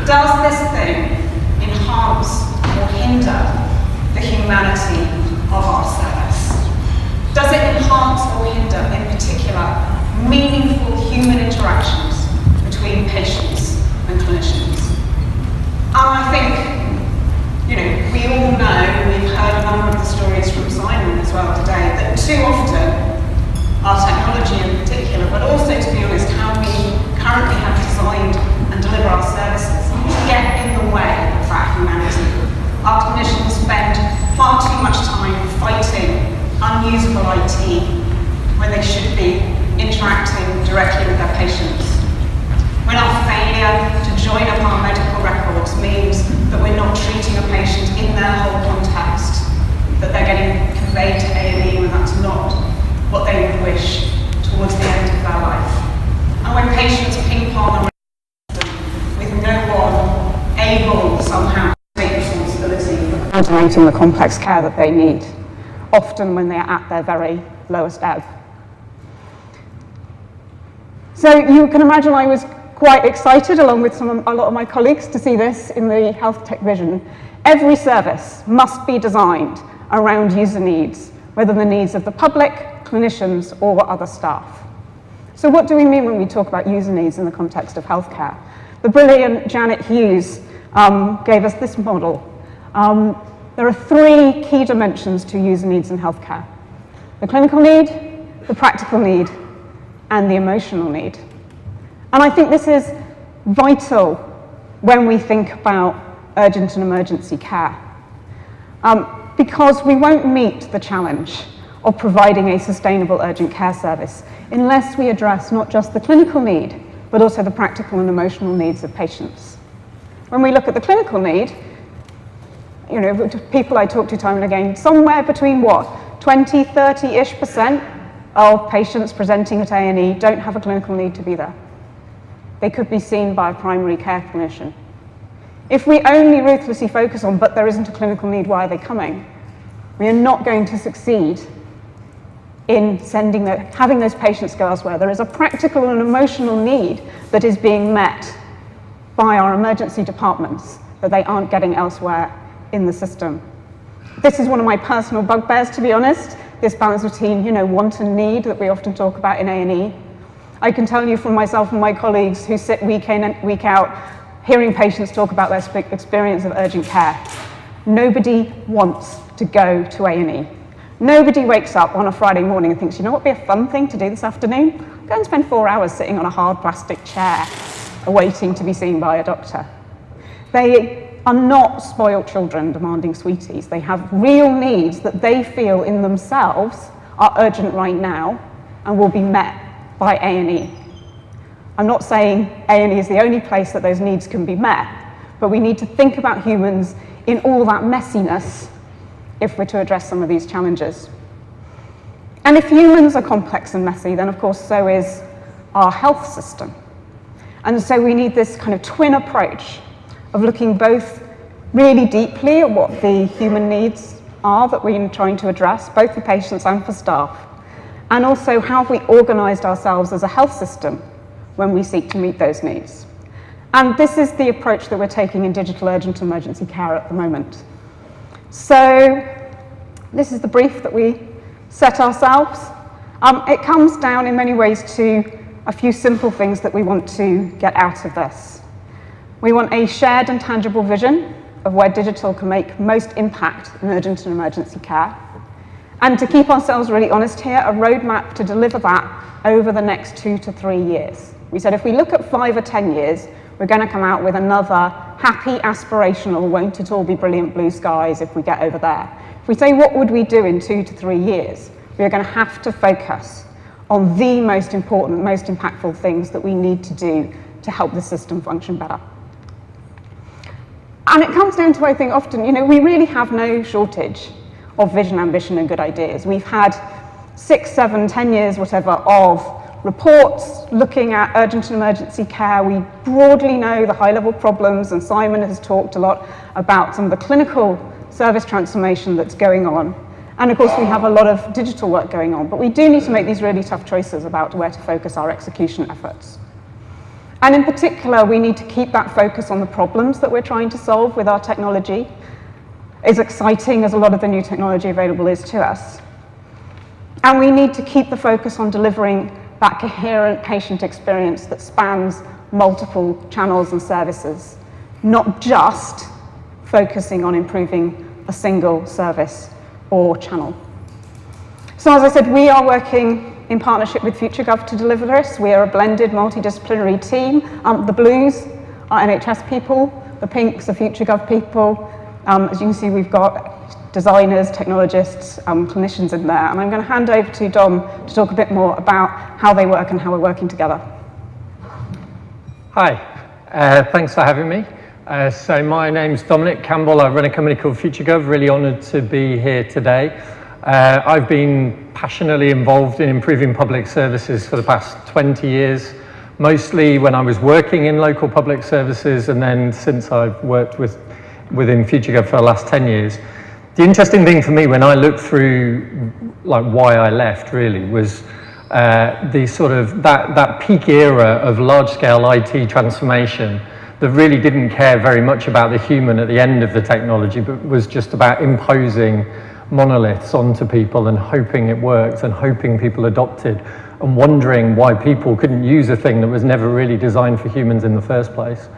Does this thing enhance or hinder the humanity of our service? Does it enhance or hinder, in particular, meaningful human interactions between patients and clinicians? And I think, we all know, we've heard a number of the stories from Simon as well today, that too often our technology in particular, but also, to be honest, how we currently have designed and deliver our services, get in the way of that humanity. Our clinicians spend far too much time fighting unusable IT when they should be interacting directly with their patients. When our failure to join up our medical records means that we're not treating a patient in their whole context, that they're getting conveyed to A&E when that's not what they would wish towards the end of their life. And when patients ping-pong with no one able somehow to take responsibility for coordinating the complex care that they need, often when they're at their very lowest ebb. So you can imagine I was quite excited, along with a lot of my colleagues, to see this in the health tech vision. Every service must be designed around user needs, whether the needs of the public, clinicians, or other staff. So what do we mean when we talk about user needs in the context of healthcare? The brilliant Janet Hughes gave us this model. There are three key dimensions to user needs in healthcare: the clinical need, the practical need, and the emotional need. And I think this is vital when we think about urgent and emergency care, because we won't meet the challenge of providing a sustainable urgent care service unless we address not just the clinical need, but also the practical and emotional needs of patients. When we look at the clinical need, people I talk to time and again, somewhere between 20, 30-ish% of patients presenting at A&E don't have a clinical need to be there. They could be seen by a primary care clinician. If we only ruthlessly focus on, but there isn't a clinical need, why are they coming? We are not going to succeed in having those patients go elsewhere. There is a practical and emotional need that is being met by our emergency departments that they aren't getting elsewhere in the system. This is one of my personal bugbears, to be honest, this balance between, want and need that we often talk about in A&E. I can tell you from myself and my colleagues who sit week in and week out, hearing patients talk about their experience of urgent care. Nobody wants to go to A&E. Nobody wakes up on a Friday morning and thinks, what would be a fun thing to do this afternoon? Go and spend 4 hours sitting on a hard plastic chair, awaiting to be seen by a doctor. They are not spoiled children demanding sweeties. They have real needs that they feel in themselves are urgent right now and will be met by A&E. I'm not saying A&E is the only place that those needs can be met, but we need to think about humans in all that messiness if we're to address some of these challenges. And if humans are complex and messy, then of course so is our health system. And so we need this kind of twin approach of looking both really deeply at what the human needs are that we're trying to address, both for patients and for staff, and also how have we organised ourselves as a health system when we seek to meet those needs. And this is the approach that we're taking in digital urgent emergency care at the moment. So this is the brief that we set ourselves. It comes down in many ways to a few simple things that we want to get out of this. We want a shared and tangible vision of where digital can make most impact in urgent and emergency care. And to keep ourselves really honest here, a roadmap to deliver that over the next 2 to 3 years. We said if we look at 5 or 10 years, we're going to come out with another happy, aspirational, won't it all be brilliant blue skies if we get over there. If we say what would we do in 2 to 3 years, we are going to have to focus on the most important, most impactful things that we need to do to help the system function better. And it comes down to, I think, often, we really have no shortage of vision, ambition, and good ideas. We've had 6, 7, 10 years, whatever, of reports looking at urgent and emergency care. We broadly know the high-level problems, and Simon has talked a lot about some of the clinical service transformation that's going on. And of course, we have a lot of digital work going on, but we do need to make these really tough choices about where to focus our execution efforts. And in particular, we need to keep that focus on the problems that we're trying to solve with our technology, as exciting as a lot of the new technology available is to us. And we need to keep the focus on delivering that coherent patient experience that spans multiple channels and services, not just focusing on improving a single service or channel. So as I said, we are working in partnership with FutureGov to deliver this. We are a blended multidisciplinary team. The blues are NHS people, the pinks are FutureGov people. As you can see, we've got designers, technologists, clinicians in there. And I'm going to hand over to Dom to talk a bit more about how they work and how we're working together. Hi, thanks for having me. So my name's Dominic Campbell. I run a company called FutureGov. Really honoured to be here today. I've been passionately involved in improving public services for the past 20 years, mostly when I was working in local public services, and then since I've worked within FutureGov for the last 10 years. The interesting thing for me when I looked through like why I left really was the sort of that peak era of large-scale IT transformation that really didn't care very much about the human at the end of the technology, but was just about imposing monoliths onto people and hoping it worked and hoping people adopted and wondering why people couldn't use a thing that was never really designed for humans in the first place.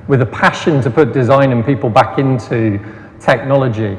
With a passion to put design and people back into technology.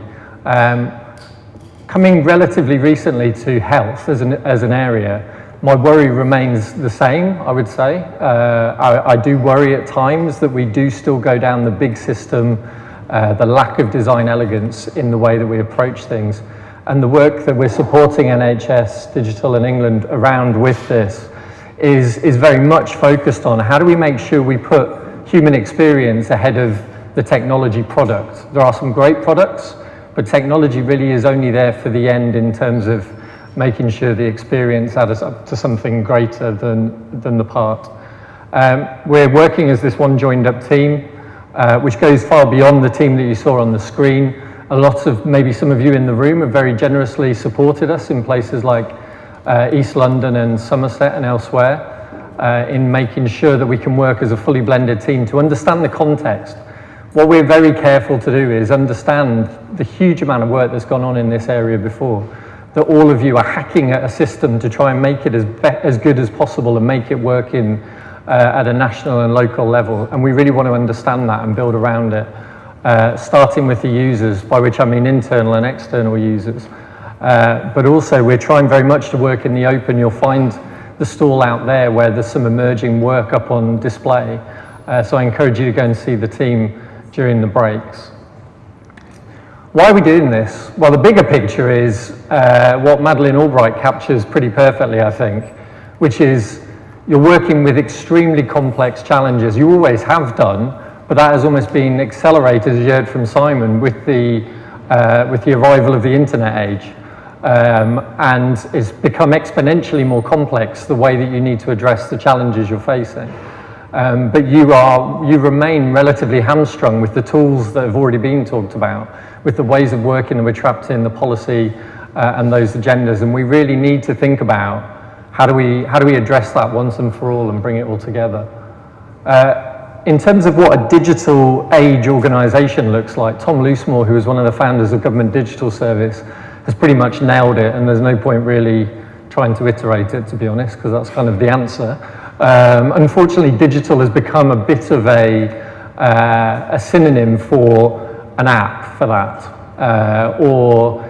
Coming relatively recently to health as an area, my worry remains the same, I would say. I do worry at times that we do still go down the big system, the lack of design elegance in the way that we approach things. And the work that we're supporting NHS, Digital in England around with this is very much focused on how do we make sure we put human experience ahead of the technology product. There are some great products, but technology really is only there for the end in terms of making sure the experience adds up to something greater than the part. We're working as this one joined up team, which goes far beyond the team that you saw on the screen. A lot of, maybe some of you in the room have very generously supported us in places like East London and Somerset and elsewhere in making sure that we can work as a fully blended team to understand the context. What we're very careful to do is understand the huge amount of work that's gone on in this area before, that all of you are hacking at a system to try and make it as good as possible and make it work at a national and local level. And we really want to understand that and build around it, starting with the users, by which I mean internal and external users. But also we're trying very much to work in the open. You'll find the stall out there where there's some emerging work up on display. So I encourage you to go and see the team during the breaks. Why are we doing this? Well, the bigger picture is what Madeleine Albright captures pretty perfectly, I think, which is you're working with extremely complex challenges. You always have done, but that has almost been accelerated, as you heard from Simon, with the arrival of the internet age. And it's become exponentially more complex, the way that you need to address the challenges you're facing. But you remain relatively hamstrung with the tools that have already been talked about, with the ways of working that we're trapped in, the policy and those agendas. And we really need to think about how do we address that once and for all and bring it all together. In terms of what a digital age organisation looks like, Tom Loosemore, who was one of the founders of Government Digital Service, has pretty much nailed it, and there's no point really trying to iterate it, to be honest, because that's kind of the answer. Unfortunately, digital has become a bit of a synonym for an app for that, or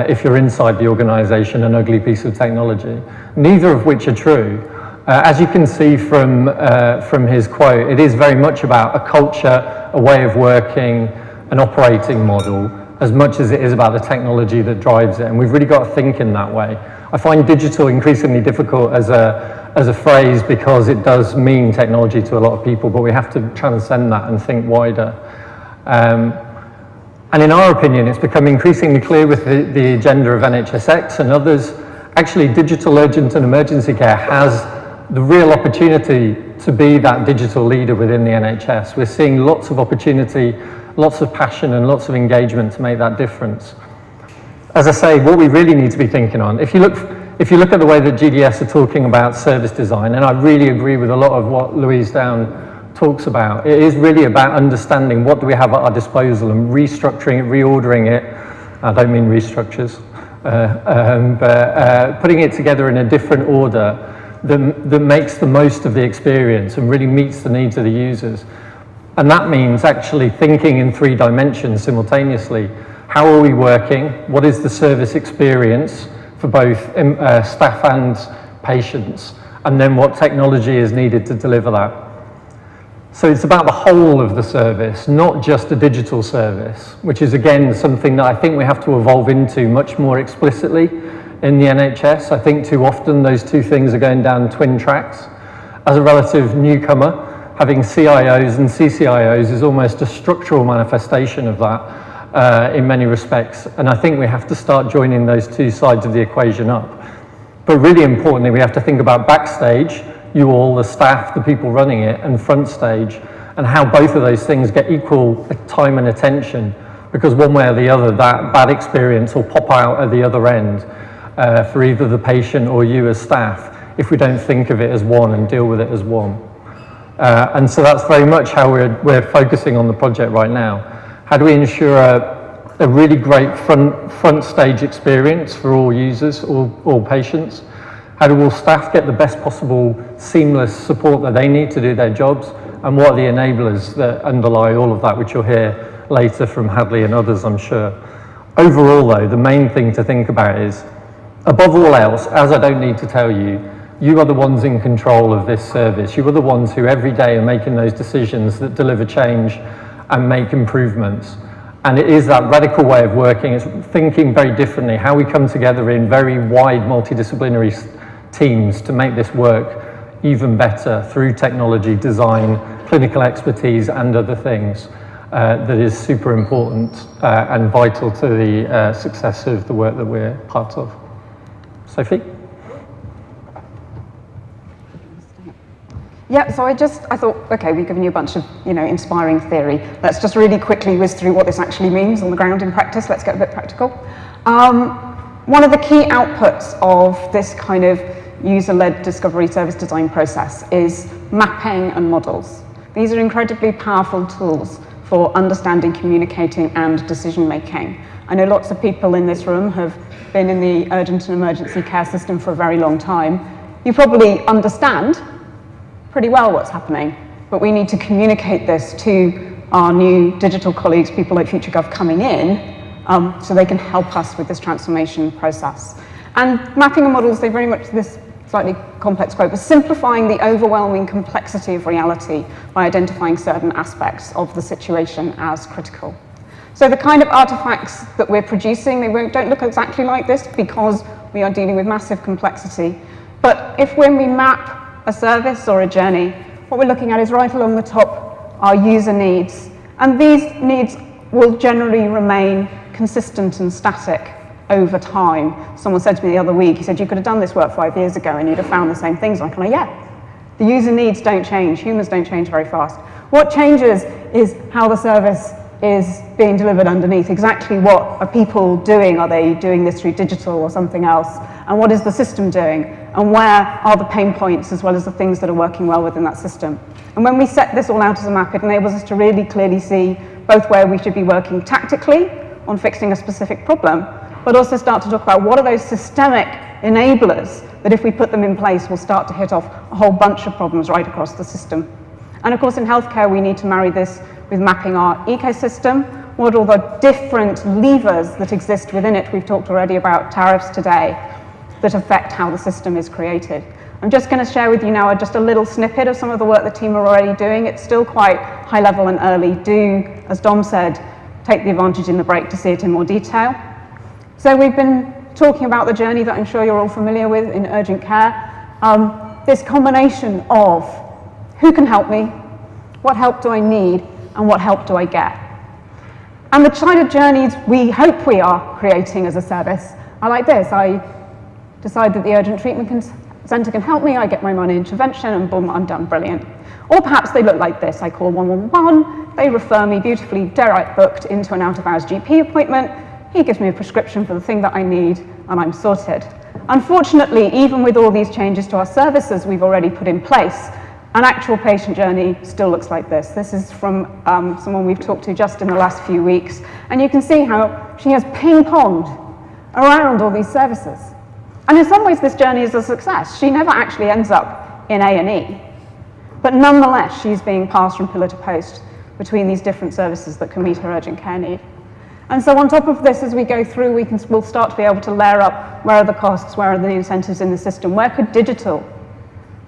if you're inside the organisation, an ugly piece of technology, neither of which are true. As you can see from his quote, it is very much about a culture, a way of working, an operating model, as much as it is about the technology that drives it. And we've really got to think in that way. I find digital increasingly difficult as a phrase because it does mean technology to a lot of people, but we have to transcend that and think wider. And in our opinion, it's become increasingly clear with the agenda of NHSX and others, actually digital urgent and emergency care has the real opportunity to be that digital leader within the NHS. We're seeing lots of opportunity, lots of passion and lots of engagement to make that difference. As I say, what we really need to be thinking on, if you look if you look at the way that GDS are talking about service design, and I really agree with a lot of what Louise Down talks about, it is really about understanding what do we have at our disposal and restructuring it, reordering it. I don't mean restructures, but putting it together in a different order that makes the most of the experience and really meets the needs of the users. And that means actually thinking in 3 dimensions simultaneously. How are we working? What is the service experience for both staff and patients? And then what technology is needed to deliver that? So it's about the whole of the service, not just a digital service, which is again something that I think we have to evolve into much more explicitly in the NHS. I think too often those 2 things are going down twin tracks. As a relative newcomer, having CIOs and CCIOs is almost a structural manifestation of that in many respects. And I think we have to start joining those 2 sides of the equation up. But really importantly, we have to think about backstage, you all, the staff, the people running it, and front stage, and how both of those things get equal time and attention, because one way or the other, that bad experience will pop out at the other end for either the patient or you as staff, if we don't think of it as one and deal with it as one. And so that's very much how we're focusing on the project right now. How do we ensure a really great front stage experience for all users, all patients? How do all staff get the best possible seamless support that they need to do their jobs? And what are the enablers that underlie all of that, which you'll hear later from Hadley and others, I'm sure. Overall though, the main thing to think about is, above all else, as I don't need to tell you, you are the ones in control of this service. You are the ones who every day are making those decisions that deliver change and make improvements. And it is that radical way of working. It's thinking very differently, how we come together in very wide multidisciplinary teams to make this work even better through technology, design, clinical expertise and other things. That is super important and vital to the success of the work that we're part of. Sophie? Yeah, so I thought, okay, we've given you a bunch of, inspiring theory. Let's just really quickly whiz through what this actually means on the ground in practice. Let's get a bit practical. One of the key outputs of this kind of user-led discovery service design process is mapping and models. These are incredibly powerful tools for understanding, communicating, and decision-making. I know lots of people in this room have been in the urgent and emergency care system for a very long time. You probably understand pretty well what's happening, but we need to communicate this to our new digital colleagues, people like FutureGov coming in, so they can help us with this transformation process. And mapping and models, they very much, this slightly complex quote, but simplifying the overwhelming complexity of reality by identifying certain aspects of the situation as critical. So the kind of artifacts that we're producing, they don't look exactly like this because we are dealing with massive complexity. But when we map a service or a journey, what we're looking at is right along the top our user needs. And these needs will generally remain consistent and static over time. Someone said to me the other week, he said, you could have done this work 5 years ago and you'd have found the same things. I'm kind of, yeah, the user needs don't change. Humans don't change very fast. What changes is how the service is being delivered underneath. Exactly what are people doing? Are they doing this through digital or something else? And what is the system doing? And where are the pain points as well as the things that are working well within that system? And when we set this all out as a map, it enables us to really clearly see both where we should be working tactically on fixing a specific problem, but also start to talk about what are those systemic enablers that if we put them in place will start to hit off a whole bunch of problems right across the system. And of course in healthcare we need to marry this with mapping our ecosystem, what are all the different levers that exist within it. We've talked already about tariffs today that affect how the system is created. I'm just going to share with you now just a little snippet of some of the work the team are already doing. It's still quite high level and early. Do, as Dom said, take the advantage in the break to see it in more detail. So we've been talking about the journey that I'm sure you're all familiar with in urgent care. This combination of who can help me, what help do I need, and what help do I get? And the kind of journeys we hope we are creating as a service are like this. I decide that the urgent treatment centre can help me, I get my money intervention, and boom, I'm done, brilliant. Or perhaps they look like this. I call 111, they refer me beautifully direct booked into an out-of-hours GP appointment. He gives me a prescription for the thing that I need, and I'm sorted. Unfortunately, even with all these changes to our services we've already put in place, an actual patient journey still looks like this. This is from someone we've talked to just in the last few weeks, and you can see how she has ping-ponged around all these services. And in some ways, this journey is a success. She never actually ends up in A&E, but nonetheless, she's being passed from pillar to post between these different services that can meet her urgent care need. And so on top of this, as we go through, we'll start to be able to layer up where are the costs, where are the incentives in the system, where could digital,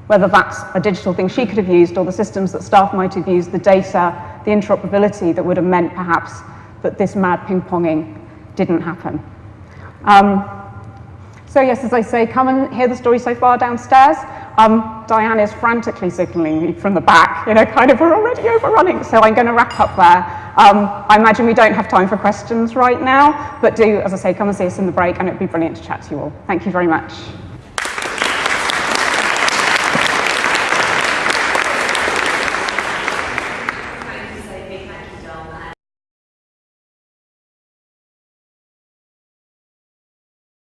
whether that's a digital thing she could have used or the systems that staff might have used, the data, the interoperability that would have meant perhaps that this mad ping-ponging didn't happen. So yes, as I say, come and hear the story so far downstairs. Diane is frantically signaling me from the back, kind of, we're already overrunning, so I'm going to wrap up there. I imagine we don't have time for questions right now, but do, as I say, come and see us in the break, and it'd be brilliant to chat to you all. Thank you very much.